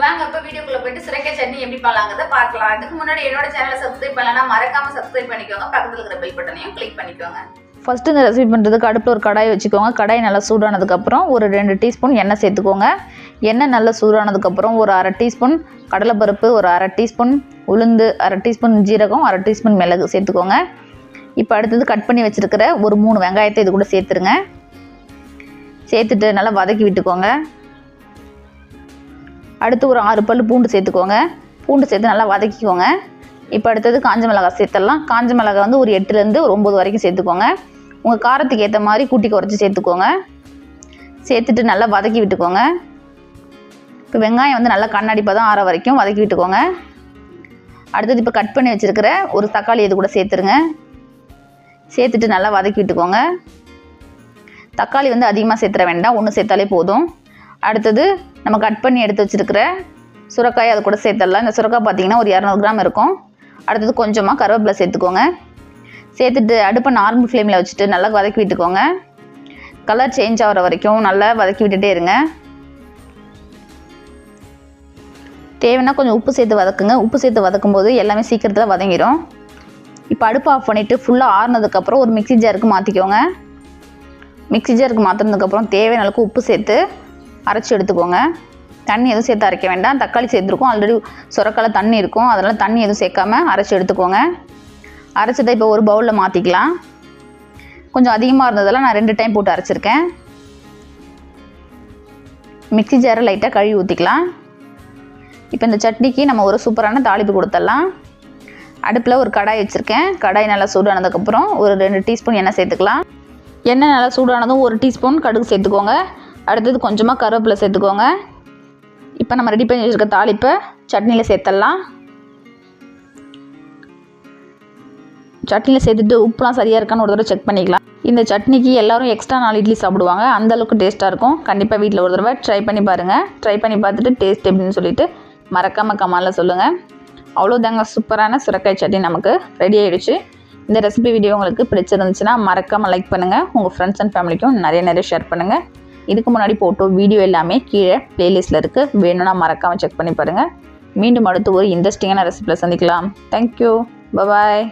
வாங்க இப்ப வீடியோக்குள்ள போயிட்டு சுரைக்காய் சட்னி எப்படி பண்ணலாம்ங்கறத பார்க்கலாம். அதுக்கு முன்னாடி என்னோட சேனலை சப்ஸ்கிரைப் பண்ணலனா மறக்காம சப்ஸ்கிரைப் பண்ணிக்கோங்க. பக்கத்துல இருக்கிற பெல் பட்டனையும் கிளிக் பண்ணிக்கோங்க. ஃபர்ஸ்ட் இந்த ரெசிபி பண்ணுறதுக்கு அடுப்பில் ஒரு கடாய் வச்சுக்கோங்க. கடாய் நல்லா சூடானதுக்கப்புறம் ஒரு 2 டீஸ்பூன் எண்ணெய் சேர்த்துக்கோங்க. எண்ணெய் நல்லா சூடானதுக்கப்புறம் ஒரு 1/2 டீஸ்பூன் கடலைப்பருப்பு, ஒரு 1/2 டீஸ்பூன் உளுந்து, 1/2 டீஸ்பூன் ஜீரகம், 1/2 டீஸ்பூன் மிளகு சேர்த்துக்கோங்க. இப்போ அடுத்தது கட் பண்ணி வச்சுருக்கிற ஒரு 3 வெங்காயத்தை இது கூட சேர்த்துருங்க. சேர்த்துட்டு நல்லா வதக்கி விட்டுக்கோங்க. அடுத்து ஒரு 6 பல் பூண்டு சேர்த்துக்கோங்க. பூண்டு சேர்த்து நல்லா வதக்கிக்கோங்க. இப்போ அடுத்தது காஞ்ச மிளகாய் சேர்த்துடலாம். காஞ்ச மிளகாய் வந்து ஒரு 8லேருந்து ஒரு 9 வரைக்கும் சேர்த்துக்கோங்க. உங்கள் காரத்துக்கு ஏற்ற மாதிரி கூட்டி குறைச்சி சேர்த்துக்கோங்க. சேர்த்துட்டு நல்லா வதக்கி விட்டுக்கோங்க. இப்போ வெங்காயம் வந்து நல்லா கண்ணாடி பதம் ஆற வரைக்கும் வதக்கி விட்டுக்கோங்க. அடுத்தது இப்போ கட் பண்ணி வச்சுருக்கிற ஒரு தக்காளி இது கூட சேர்த்துருங்க. சேர்த்துட்டு நல்லா வதக்கி விட்டுக்கோங்க. தக்காளி வந்து அதிகமாக சேர்த்துற வேண்டாம், 1 சேர்த்தாலே போதும். அடுத்தது நம்ம கட் பண்ணி எடுத்து வச்சுருக்கிற சுரைக்காய் அது கூட சேர்த்துடலாம். இந்த சுரைக்காய் பார்த்திங்கன்னா ஒரு 200 கிராம் இருக்கும். அடுத்தது கொஞ்சமாக கருவேப்பிலை சேர்த்துக்கோங்க. சேர்த்துட்டு அடுப்பை நார்மல் ஃப்ளேமில் வச்சுட்டு நல்லா வதக்கி விட்டுக்கோங்க. கலர் சேஞ்ச் ஆகிற வரைக்கும் நல்லா வதக்கி விட்டுட்டே இருங்க. தேவைன்னா கொஞ்சம் உப்பு சேர்த்து வதக்குங்க. உப்பு சேர்த்து வதக்கும் போது எல்லாமே சீக்கிரத்தில் வதங்கிடும். இப்போ அடுப்பு ஆஃப் பண்ணிவிட்டு ஃபுல்லாக ஆறுனதுக்கப்புறம் ஒரு மிக்ஸி ஜாருக்கு மாற்றிக்கோங்க. மிக்ஸி ஜாருக்கு மாற்றினதுக்கப்புறம் தேவையான அளவுக்கு உப்பு சேர்த்து அரைச்சி எடுத்துக்கோங்க. தண்ணி எதுவும் சேர்த்து அரைக்க வேண்டாம். தக்காளி சேர்த்துருக்கோம், ஆல்ரெடி சுரைக்காயில் தண்ணி இருக்கும், அதனால் தண்ணி எதுவும் சேர்க்காம அரைச்சி எடுத்துக்கோங்க. அரைச்சதை இப்போ ஒரு பவுலில் மாற்றிக்கலாம். கொஞ்சம் அதிகமாக இருந்ததெல்லாம் நான் 2 டைம் போட்டு அரைச்சிருக்கேன். மிக்ஸி ஜாரை லைட்டாக கழுவி ஊற்றிக்கலாம். இப்போ இந்த சட்னிக்கு நம்ம ஒரு சூப்பரான தாளிப்பு கொடுத்துடலாம். அடுப்பில் ஒரு கடாய் வச்சுருக்கேன். கடாய் நல்லா சூடானதுக்கப்புறம் ஒரு 2 டீஸ்பூன் எண்ணெய் சேர்த்துக்கலாம். எண்ணெய் நல்லா சூடானதும் 1 டீஸ்பூன் கடுகு சேர்த்துக்கோங்க. அடுத்தது கொஞ்சமாக கருவேப்பிலை சேர்த்துக்கோங்க. இப்போ நம்ம ரெடி பண்ணி வச்சுருக்க தாளிப்பை சட்னியில் சேர்த்துடலாம். சட்னியில் சேர்த்துட்டு உப்புலாம் சரியாக இருக்கான்னு ஒரு தடவை செக் பண்ணிக்கலாம். இந்த சட்னிக்கு எல்லோரும் எக்ஸ்ட்ரா 4 இட்லி சாப்பிடுவாங்க. அந்தளவுக்கு டேஸ்ட்டாக இருக்கும். கண்டிப்பாக வீட்டில் ஒரு தடவை ட்ரை பண்ணி பாருங்கள். ட்ரை பண்ணி பார்த்துட்டு டேஸ்ட் எப்படின்னு சொல்லிவிட்டு மறக்காமல் கமெண்டில் சொல்லுங்கள். அவ்வளோதாங்க, சூப்பரான சுரைக்காய் சட்னி நமக்கு ரெடி ஆகிடுச்சு. இந்த ரெசிபி வீடியோ உங்களுக்கு பிடிச்சிருந்துச்சுன்னா மறக்காமல் லைக் பண்ணுங்கள். உங்கள் ஃப்ரெண்ட்ஸ் அண்ட் ஃபேமிலிக்கும் நிறைய ஷேர் பண்ணுங்கள். இதுக்கு முன்னாடி போட்டோ வீடியோ எல்லாமே கீழே ப்ளேலிஸ்ட்டில் இருக்குது, வேணும்னா மறக்காமல் செக் பண்ணி பாருங்கள். மீண்டும் அடுத்து ஒரு இன்ட்ரெஸ்டிங்கான ரெசிபியில் சந்திக்கலாம். தேங்க்யூ, பாய்.